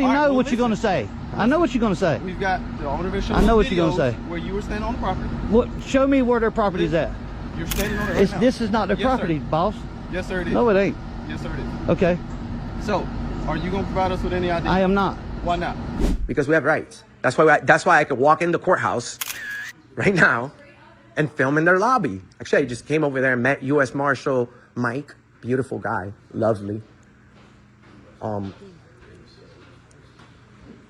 already know what you're going to say. I know what you're going to say. We've got the owner of I know what you're going to say. Where you were standing on the property. What? Show me where their property is at. You're standing on it right now. This is not their property, boss. Yes, sir, it is. No, it ain't. Yes, sir, it is. Okay. So, are you going to provide us with any ID? I am not. Why not? Because we have rights. That's why I could walk in the courthouse right now and film in their lobby. Actually, I just came over there and met U.S. Marshal Mike. Beautiful guy. Lovely. All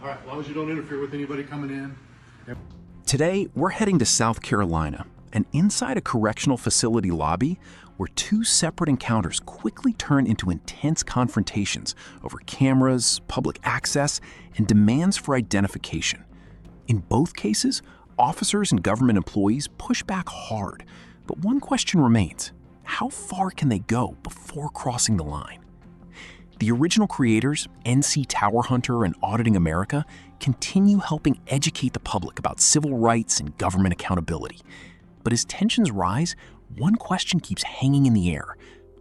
right, as long as you don't interfere with anybody coming in. Today, we're heading to South Carolina, and inside a correctional facility lobby, where two separate encounters quickly turn into intense confrontations over cameras, public access, and demands for identification. In both cases, officers and government employees push back hard, but one question remains: how far can they go before crossing the line? The original creators, NC Tower Hunter and Auditing America, continue helping educate the public about civil rights and government accountability. But as tensions rise, one question keeps hanging in the air.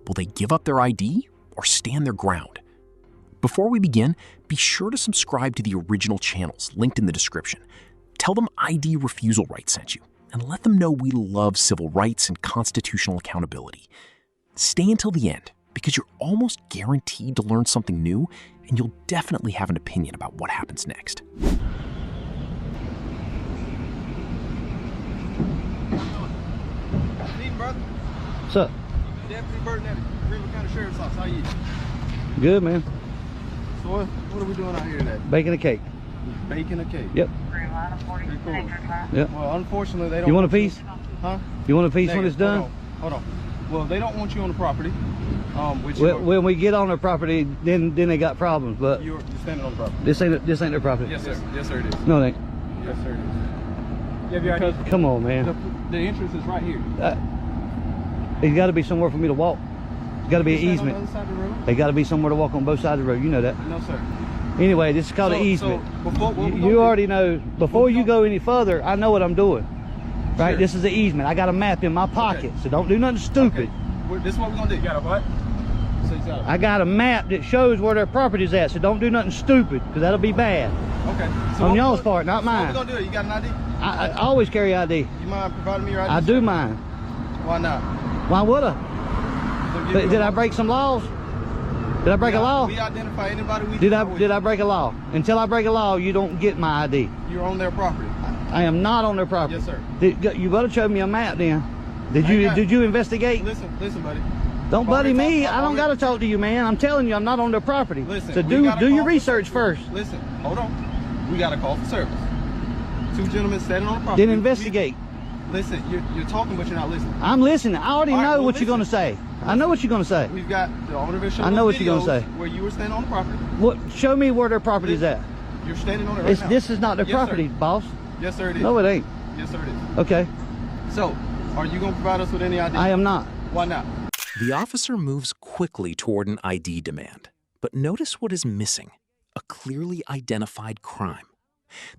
Will they give up their ID or stand their ground? Before we begin, be sure to subscribe to the original channels linked in the description. Tell them ID Refusal Rights sent you, and let them know we love civil rights and constitutional accountability. Stay until the end, because you're almost guaranteed to learn something new, and you'll definitely have an opinion about what happens next. Brother. What's up? Deputy Burton, Greenville County Sheriff's Office. How are you? Good, man. So what are we doing out here today? Baking a cake. Baking a cake. Yep. Pretty cool. Yep. Well, unfortunately, they don't. You want a piece? Huh? You want a piece Negative. when it's done? Hold on. Well, they don't want you on the property. When we get on their property, then they got problems. But you're standing on the property. This ain't their property. Yes, sir. Yes, sir. It is. No, it ain't. Yes, sir. It is. You have your ID? Come on, man. The entrance is right here. There's got to be somewhere for me to walk. There's got to be an easement. On the other side of the road? There's got to be somewhere to walk on both sides of the road. You know that. No, sir. Anyway, this is called an easement. You already know. Before you go any further, I know what I'm doing. Right? Sure. This is an easement. I got a map in my pocket, so don't do nothing stupid. Okay. This is what we're gonna do. You got a what? I got a map that shows where their property's at, so don't do nothing stupid, because that'll be bad. Okay. So on y'all's part, not mine. What we gonna do? You got an ID? I always carry ID. You mind providing me your ID? I do mine. Why not? Why would I? Did I break some laws? Did I break a law? We identify anybody we did I break a law? Until I break a law, you don't get my ID. You're on their property. I am not on their property. Yes, sir. You better show me a map then. Did you investigate? Listen, buddy. Don't buddy me. I don't gotta talk to you, man. I'm telling you, I'm not on their property. Listen. So do your research first. Listen, hold on. We got a call for service. Two gentlemen standing on the property. Then investigate. Listen, you're talking, but you're not listening. I'm listening. I already know what you're gonna say. I know what you're gonna say. We've got the owner of I know what you're gonna say. Where you were standing on the property. What? Show me where their property is at. You're standing on it right now. This is not their property, boss. Yes, sir, it is. No, it ain't. Yes, sir, it is. Okay. So, are you gonna provide us with any ID? I am not. Why not? The officer moves quickly toward an ID demand, but notice what is missing: a clearly identified crime.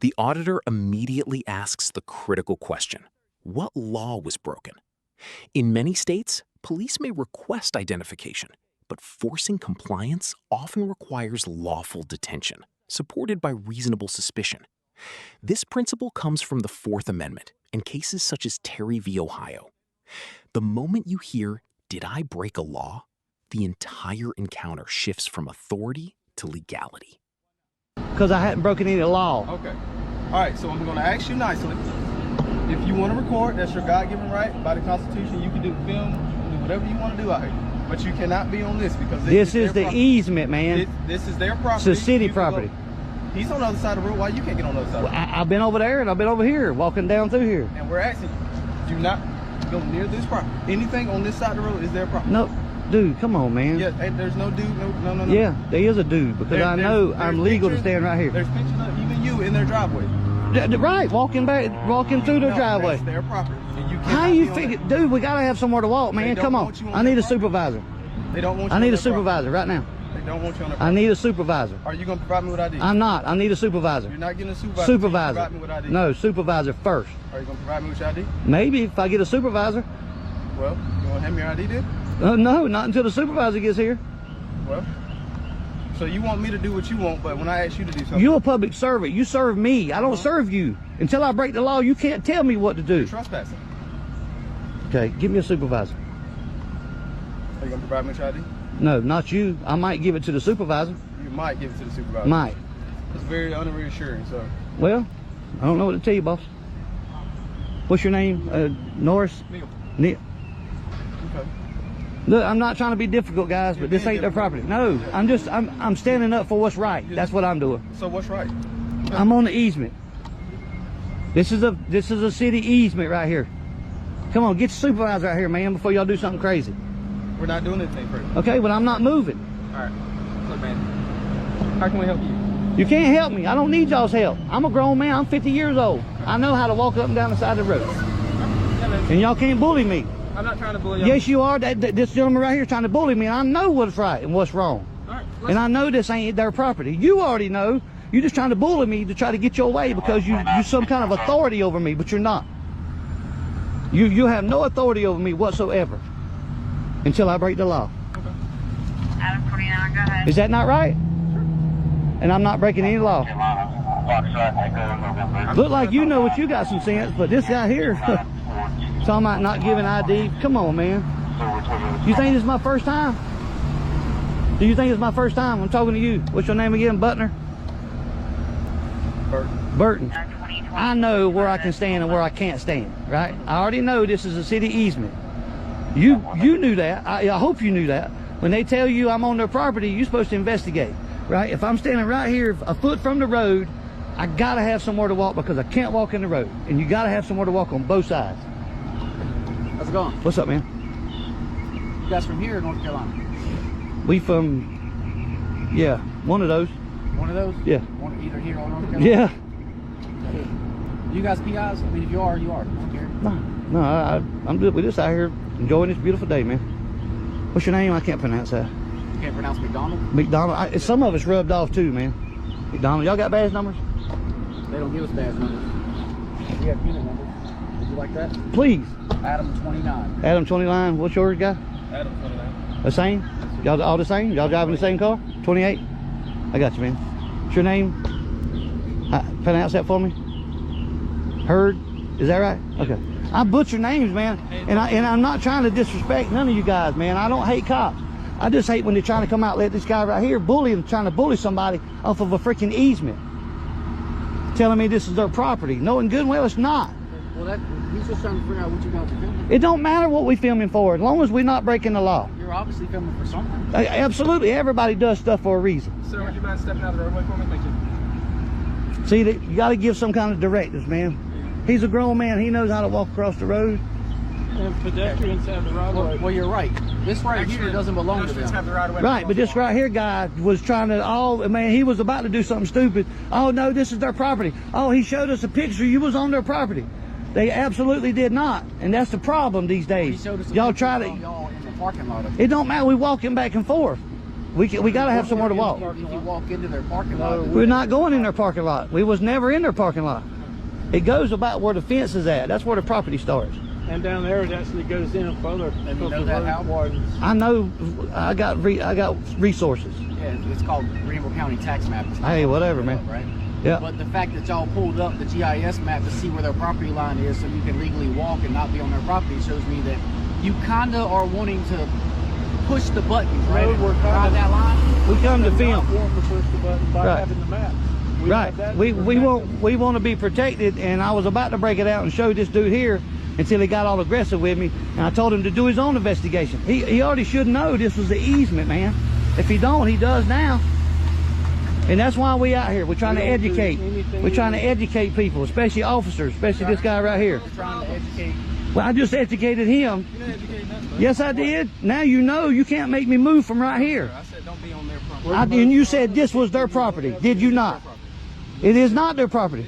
The auditor immediately asks the critical question: what law was broken? In many states, police may request identification, but forcing compliance often requires lawful detention, supported by reasonable suspicion. This principle comes from the Fourth Amendment in cases such as Terry v. Ohio. The moment you hear, "Did I break a law?" the entire encounter shifts from authority to legality. Because I hadn't broken any law. Okay. All right, so I'm going to ask you nicely. If you want to record, that's your God-given right. By the Constitution, you can do film, do whatever you want to do out here. But you cannot be on this because this is the easement, man. This is their property. It's a city property. He's on the other side of the road. Why you can't get on the other side of the road? I've been over there and I've been over here, walking down through here. And we're asking you, do not go near this property. Anything on this side of the road is their property. No, dude, come on, man. Yeah, there's no dude, no. Yeah, there is a dude, because I know I'm legal to stand right here. There's pictures of even you in their driveway. Right, walking through their driveway. That's their property. And you how you figure, dude? We gotta have somewhere to walk, man. Come on, I need a supervisor. They don't want you. I need a supervisor right now. They don't want you on their property. I need a supervisor. Are you gonna provide me with ID? I'm not. I need a supervisor. You're not getting a supervisor. Supervisor. Provide me with ID. No, supervisor first. Are you gonna provide me with your ID? Maybe if I get a supervisor. Well, you wanna hand me your ID then? No, not until the supervisor gets here. Well, So you want me to do what you want, but when I ask you to do something, You're a public servant. You serve me. I don't serve you. Until I break the law, you can't tell me what to do. you're trespassing. Okay, give me a supervisor. Are you gonna provide me with your ID? No, not you. I might give it to the supervisor. You might give it to the supervisor. Might. It's very unreassuring. So Well, I don't know what to tell you, boss. What's your name? Norris? Neil. Neil. Okay. Look, I'm not trying to be difficult, guys, but this ain't their property. No, I'm standing up for what's right. That's what I'm doing. So what's right? I'm on the easement. This is a city easement right here. Come on, get the supervisor out here, man, before y'all do something crazy. We're not doing anything crazy. Okay, but I'm not moving. All right. Look, man. How can we help you? You can't help me. I don't need y'all's help. I'm a grown man. I'm 50 years old. I know how to walk up and down the side of the road. And y'all can't bully me. I'm not trying to bully you. Yes, you are. This gentleman right here is trying to bully me, and I know what's right and what's wrong. All right. And I know this ain't their property. You already know. You're just trying to bully me to try to get your way because you're some kind of authority over me, but you're not. You have no authority over me whatsoever until I break the law. Okay. Adam 29, go ahead. Is that not right? And I'm not breaking any law. Look like you know what you got some sense, but this guy here talking about not giving ID. Come on, man. You think this is my first time? Do you think it's my first time? I'm talking to you. What's your name again? Butner? Burton. I know where I can stand and where I can't stand, right? I already know this is a city easement. You knew that. I hope you knew that. When they tell you I'm on their property, you're supposed to investigate, right? If I'm standing right here a foot from the road, I gotta have somewhere to walk because I can't walk in the road. And you gotta have somewhere to walk on both sides. How's it going? What's up, man? You guys from here or North Carolina? We from, yeah, one of those. One of those? Yeah. One, either here or North Carolina? Yeah. Okay. You guys PIs? I mean, if you are, you are. I don't care. No, I'm good with this out here, enjoying this beautiful day, man. What's your name? I can't pronounce that. You can't pronounce McDonald? McDonald. Some of us rubbed off too, man. McDonald. Y'all got badge numbers? They don't give us badge numbers. We have unit numbers. Would you like that? Please. Adam 29. Adam 29. What's yours, guy? Adam 29. The same? Y'all all the same? Y'all driving the same car? 28? I got you, man. What's your name? Pronounce that for me. Heard? Is that right? Okay. I butcher names, man. And I'm not trying to disrespect none of you guys, man. I don't hate cops. I just hate when they're trying to come out and let this guy right here bully him, trying to bully somebody off of a freaking easement. Telling me this is their property. Knowing good and well it's not. Well, he's just trying to figure out what you guys are filming. It don't matter what we filming for, as long as we're not breaking the law. You're obviously filming for something. Absolutely. Everybody does stuff for a reason. Sir, would you mind stepping out of the roadway for me? Thank you. See, you got to give some kind of directives, man. He's a grown man. He knows how to walk across the road. And pedestrians have the right of way. Well, you're right. This right here doesn't belong to Pedestrians have them. the right of way. Right, but this right here guy was trying to, man, he was about to do something stupid. Oh, no, this is their property. Oh, he showed us a picture. You was on their property. They absolutely did not. And that's the problem these days. Y'all try to... Y'all in the parking lot of It don't matter. We walking back and forth. We got to have somewhere to walk. If you walk into their parking lot, We're not going in their parking lot. We was never in their parking lot. It goes about where the fence is at. That's where the property starts. And down there it actually goes in further. And you know that how? I know. I got resources. Yeah, it's called Greenville County Tax Map. Hey, whatever, man. Right? Yeah. But the fact that y'all pulled up the GIS map to see where their property line is so you can legally walk and not be on their property shows me that you kind of are wanting to push the buttons, right? No, we're ride that line. We come to film. Not wanting to push the button by Right. having the map. Right. We want to be protected, and I was about to break it out and show this dude here until he got all aggressive with me, and I told him to do his own investigation. He already should know this was the easement, man. If he don't, he does now. And that's why we out here. We're trying to educate. We're trying to educate people, especially officers, especially this guy right here. We're trying to educate. Well, I just educated him. You didn't educate nothing, bud. Yes, I did. Now you know you can't make me move from right here. I said don't be on their property. And you said this was their property. Did you not? It is not their property.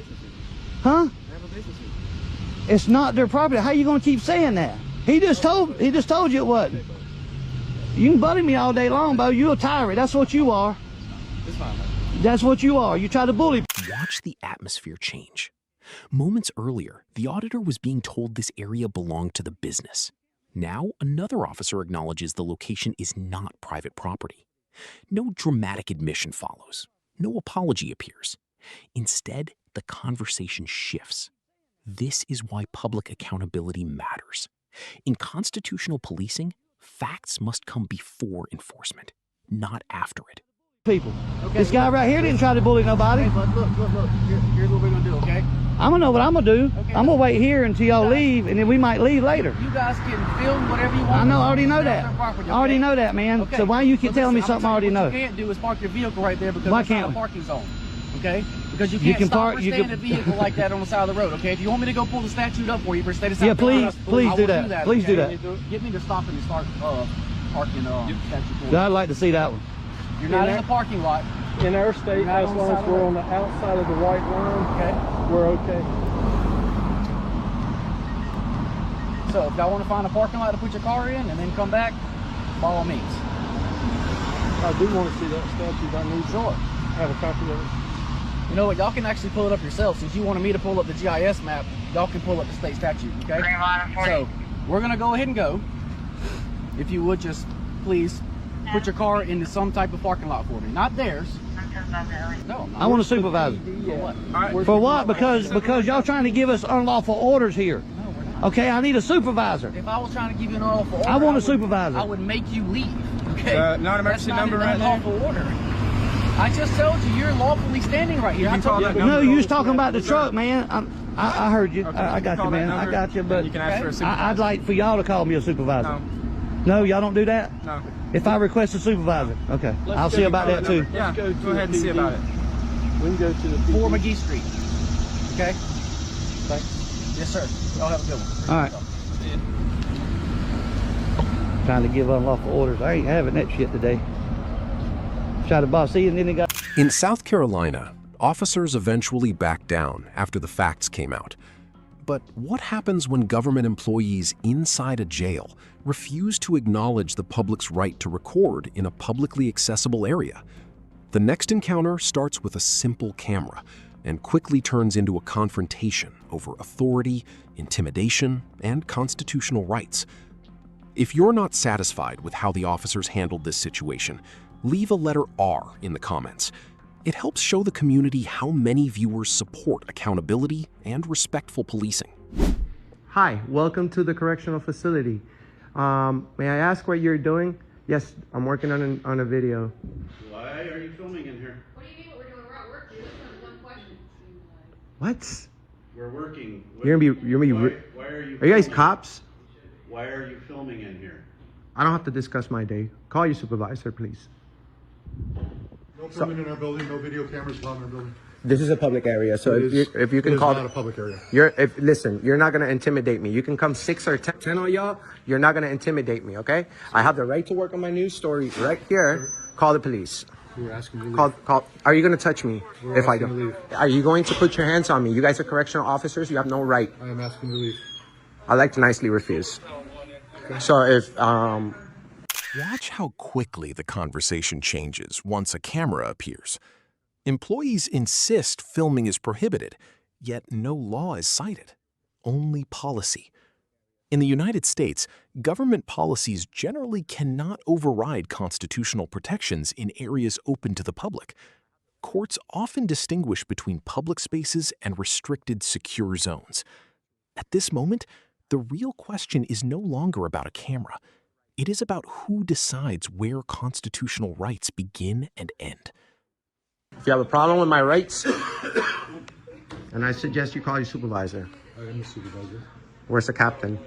Huh? They have a business here. It's not their property. How you gonna keep saying that? He just told you it wasn't. You can bully me all day long, Bo. You're a tyrant. That's what you are. It's fine, man. That's what you are. You try to bully. Watch the atmosphere change. Moments earlier, the auditor was being told this area belonged to the business. Now, another officer acknowledges the location is not private property. No dramatic admission follows. No apology appears. Instead, the conversation shifts. This is why public accountability matters. In constitutional policing, facts must come before enforcement, not after it. People. Okay, This guy right here didn't try to bully nobody. Hey, bud, look. Here's what we're gonna do, okay? I'm gonna know what I'm gonna do. Okay, I'm gonna wait here until y'all leave, and then we might leave later. You guys can film whatever you want. I know, I already know It's that. their property, I already okay? know that, man. Okay. So why you keep But telling me listen, something I I'm already saying know? What you can't do is park your vehicle right there because Why it's not can't a we? parking zone, okay? Because you You can't can stop park- or you stand can- a vehicle like that on the side of the road, okay? If you want me to go pull the statute up for you for state of South Yeah, Carolina, please I do will that. Please do okay? that. Get me to stop and start parking statute for you. I'd like to see that one. You're not in the parking lot. In our state, Not as on the long side as of the we're road. on the outside of the white line, Okay. we're okay. So if y'all want to find a parking lot to put your car in and then come back, by all means. I do want to see that statute. I need to have a copy of it. You know what? Y'all can actually pull it up yourself. Since you wanted me to pull up the GIS map, y'all can pull up the state statute, okay? Green line of 40. So we're gonna go ahead and go. If you would just please put your car into some type of parking lot for me. Not theirs. No. I want a supervisor. For what? For what? Because y'all trying to give us unlawful orders here. No, we're not. Okay, I need a supervisor. If I was trying to give you an unlawful order, I want a would- supervisor. I would make you leave. Okay. Non-emergency That's number not right an there? unlawful order. I just told you you're lawfully standing right here. I told you. No, you was talking about the truck, man. I heard you. I got you, call that man. I number, got you, but and you can ask for a supervisor. I'd like for y'all to call me a supervisor. No. No, y'all don't do that? No. If I request a supervisor, okay. I'll see about that too. Yeah, go to go ahead and see PD. about it. We can go to the 4 PD. McGee Street. Okay? Thanks. Yes, sir. Y'all have a good one. All right. Trying to give unlawful orders. I ain't having that shit today. Try to boss. See, and then they got. In South Carolina, officers eventually backed down after the facts came out. But what happens when government employees inside a jail refuse to acknowledge the public's right to record in a publicly accessible area? The next encounter starts with a simple camera and quickly turns into a confrontation over authority, intimidation, and constitutional rights. If you're not satisfied with how the officers handled this situation, leave a letter R in the comments. It helps show the community how many viewers support accountability and respectful policing. Hi, welcome to the correctional facility. May I ask what you're doing? Yes, I'm working on a video. Why are you filming in here? What do you mean what we're doing? We're at work, dude. That's not one question. What? We're working. You're gonna be. Why are you? Are you guys filming? cops? Why are you filming in here? I don't have to discuss my day. Call your supervisor, please. No permit in our building, no video cameras allowed in our building. This is a public area, so It if you it can is call. not a public area. Listen, you're not gonna intimidate me. You can come 6 or 10 on y'all. You're not gonna intimidate me, okay? I have the right to work on my news story right here. Call the police. We're asking you to leave. Call. Are you gonna touch me We're if I asking you to don't? leave. Are you going to put your hands on me? You guys are correctional officers. You have no right. I am asking you to leave. I like to nicely refuse. So if Watch how quickly the conversation changes once a camera appears. Employees insist filming is prohibited, yet no law is cited, only policy. In the United States, government policies generally cannot override constitutional protections in areas open to the public. Courts often distinguish between public spaces and restricted secure zones. At this moment, the real question is no longer about a camera. It is about who decides where constitutional rights begin and end. if you have a problem with my rights, and I suggest you call your supervisor. I am the supervisor. Where's the captain?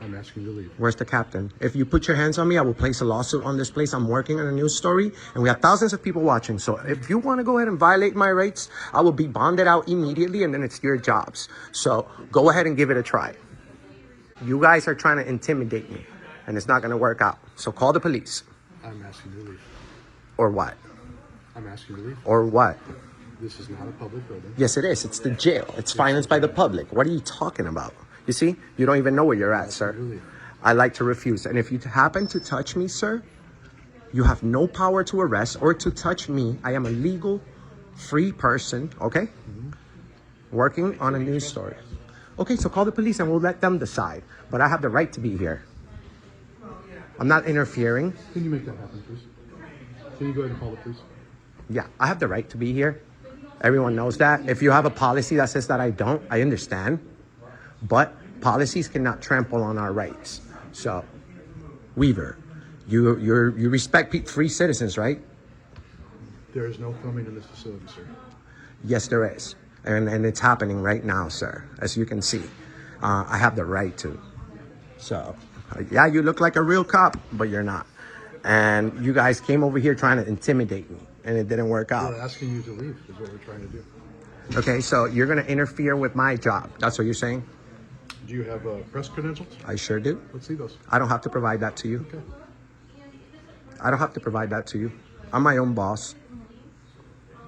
I'm asking you to leave. Where's the captain? If you put your hands on me, I will place a lawsuit on this place. I'm working on a news story, and we have thousands of people watching. So if you want to go ahead and violate my rights, I will be bonded out immediately, and then it's your jobs. So go ahead and give it a try. You guys are trying to intimidate me, and it's not going to work out. So call the police. I'm asking you to leave. Or what? I'm asking you to leave. Or what? This is not a public building. Yes, it is. It's the jail. It's financed by the public. What are you talking about? You see? You don't even know where you're at, sir. I like to refuse. And if you happen to touch me, sir, you have no power to arrest or to touch me. I am a legal, free person, okay? Working on a news story. Okay, so call the police and we'll let them decide. But I have the right to be here. I'm not interfering. Can you make that happen, please? Can you go ahead and call it, please? Yeah, I have the right to be here. Everyone knows that. If you have a policy that says that I don't, I understand. But policies cannot trample on our rights. So, Weaver, you respect free citizens, right? There is no filming in this facility, sir. Yes, there is. And it's happening right now, sir, as you can see. I have the right to. So, yeah, you look like a real cop, but you're not. And you guys came over here trying to intimidate me, and it didn't work out. We're asking you to leave is what we're trying to do. Okay, so you're going to interfere with my job. That's what you're saying? Do you have press credentials? I sure do. Let's see those. I don't have to provide that to you. Okay. I don't have to provide that to you. I'm my own boss.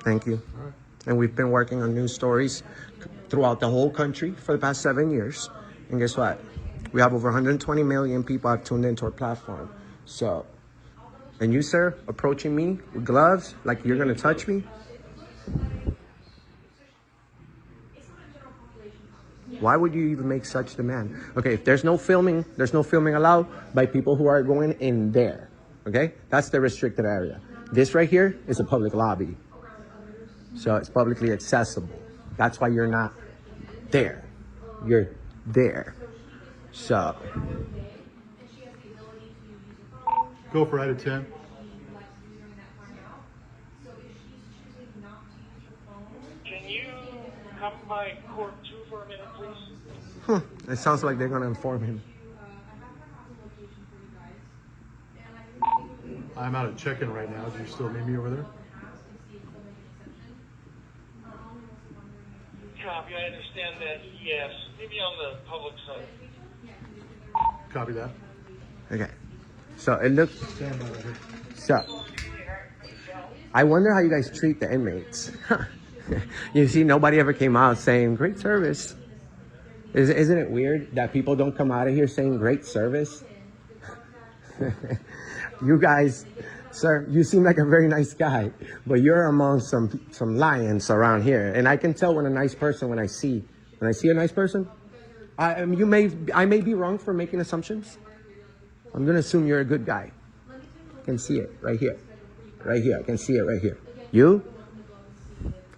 Thank you. All right. And we've been working on news stories throughout the whole country for the past 7 years. And guess what? We have over 120 million people have tuned into our platform. So, and you, sir, approaching me with gloves like you're going to touch me? Why would you even make such demand? Okay, if there's no filming allowed by people who are going in there. Okay, that's the restricted area. This right here is a public lobby. So it's publicly accessible. That's why you're not there. You're there. So. Go for item 10. Can you come by court 2 for a minute, please? It sounds like they're going to inform him. I'm out of check-in right now. Do you still need me over there? Copy, I understand that, yes. Maybe on the public side. Copy that. Okay. So it looks. So I wonder how you guys treat the inmates. You see, nobody ever came out saying great service. Isn't it weird that people don't come out of here saying great service? You guys, sir, you seem like a very nice guy, but you're among some lions around here. And I can tell when I see a nice person. I may be wrong for making assumptions. I'm gonna assume you're a good guy. I can see it right here. Right here. I can see it right here. You?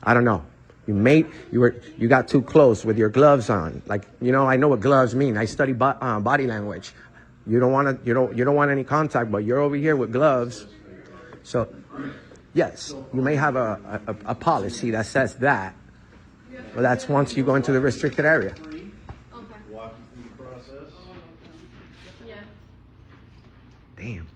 I don't know. You got too close with your gloves on. Like, you know, I know what gloves mean. I study body language. You don't want any contact, but you're over here with gloves. So, yes, you may have a policy that says that, but that's once you go into the restricted area. Walk you through the process. Yeah. Damn.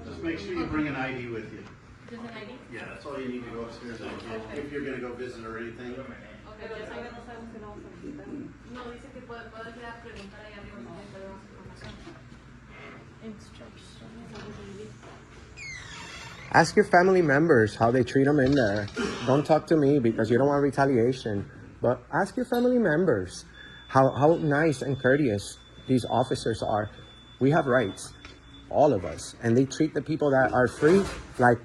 Just make sure you bring an ID with you. Just an ID? Yeah, that's all you need to go upstairs and get if you're gonna go visit or anything. Okay, ya sabía, no sabemos que no vamos a visitar. No, dice que puede quedar preguntar ahí arriba si tiene más información. Ask your family members how they treat them in there. Don't talk to me because you don't want retaliation. But ask your family members how nice and courteous these officers are. We have rights, all of us, and they treat the people that are free like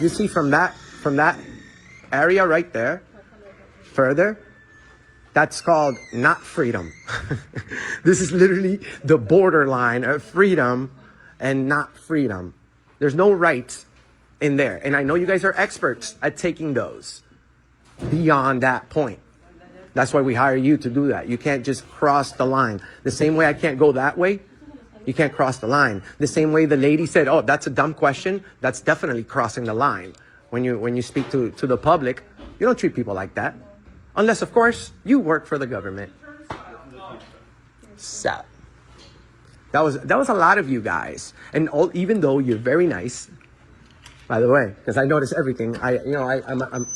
you see from that area right there. Further, that's called not freedom. This is literally the borderline of freedom and not freedom. There's no rights in there. And I know you guys are experts at taking those beyond that point. That's why we hire you to do that. You can't just cross the line. The same way I can't go that way, you can't cross the line. The same way the lady said, oh, that's a dumb question. That's definitely crossing the line. When you speak to the public, you don't treat people like that. Unless, of course, you work for the government. So, that was a lot of you guys. And even though you're very nice, by the way, because I notice everything. I'm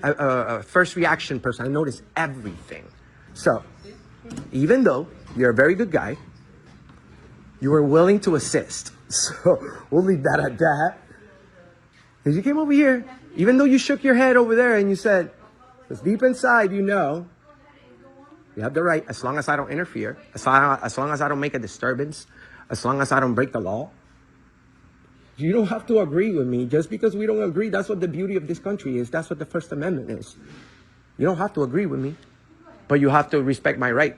a first reaction person. I notice everything. So, even though you're a very good guy, you were willing to assist. So, we'll leave that at that. Because you came over here, even though you shook your head over there and you said, because deep inside, you know, you have the right, as long as I don't interfere, as long as I don't make a disturbance, as long as I don't break the law. You don't have to agree with me. Just because we don't agree, that's what the beauty of this country is. That's what the First Amendment is. You don't have to agree with me, but you have to respect my right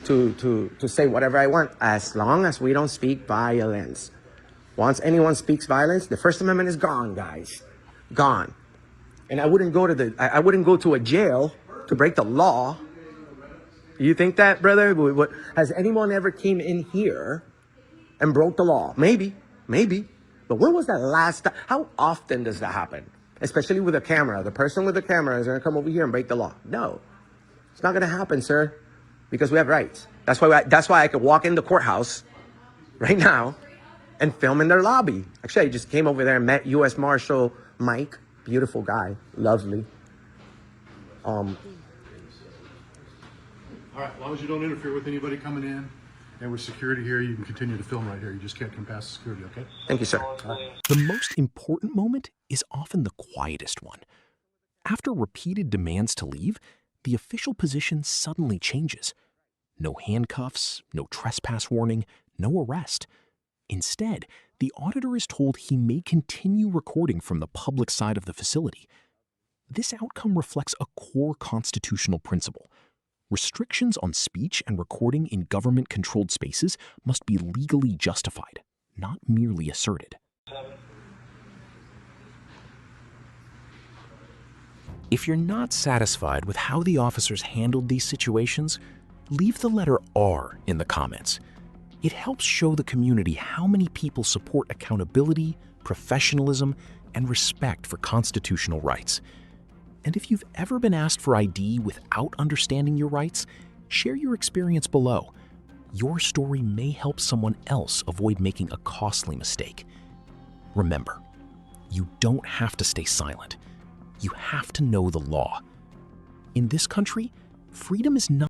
to say whatever I want, as long as we don't speak violence. Once anyone speaks violence, the First Amendment is gone, guys. Gone. And I wouldn't go to a jail to break the law. You think that, brother? Has anyone ever came in here and broke the law? Maybe. But when was that last time? How often does that happen? Especially with a camera. The person with the camera is going to come over here and break the law. No, it's not going to happen, sir, because we have rights. That's why I could walk in the courthouse right now and film in their lobby. Actually, I just came over there and met U.S. Marshal Mike. Beautiful guy. Lovely. All right, as long as you don't interfere with anybody coming in and with security here, you can continue to film right here. You just can't come past security, okay? Thank you, sir. The most important moment is often the quietest one. After repeated demands to leave, the official position suddenly changes. No handcuffs, no trespass warning, no arrest. Instead, the auditor is told he may continue recording from the public side of the facility. This outcome reflects a core constitutional principle. Restrictions on speech and recording in government-controlled spaces must be legally justified, not merely asserted. If you're not satisfied with how the officers handled these situations, leave the letter R in the comments. It helps show the community how many people support accountability, professionalism, and respect for constitutional rights. And if you've ever been asked for ID without understanding your rights, share your experience below. Your story may help someone else avoid making a costly mistake. Remember, you don't have to stay silent. You have to know the law. In this country, freedom is not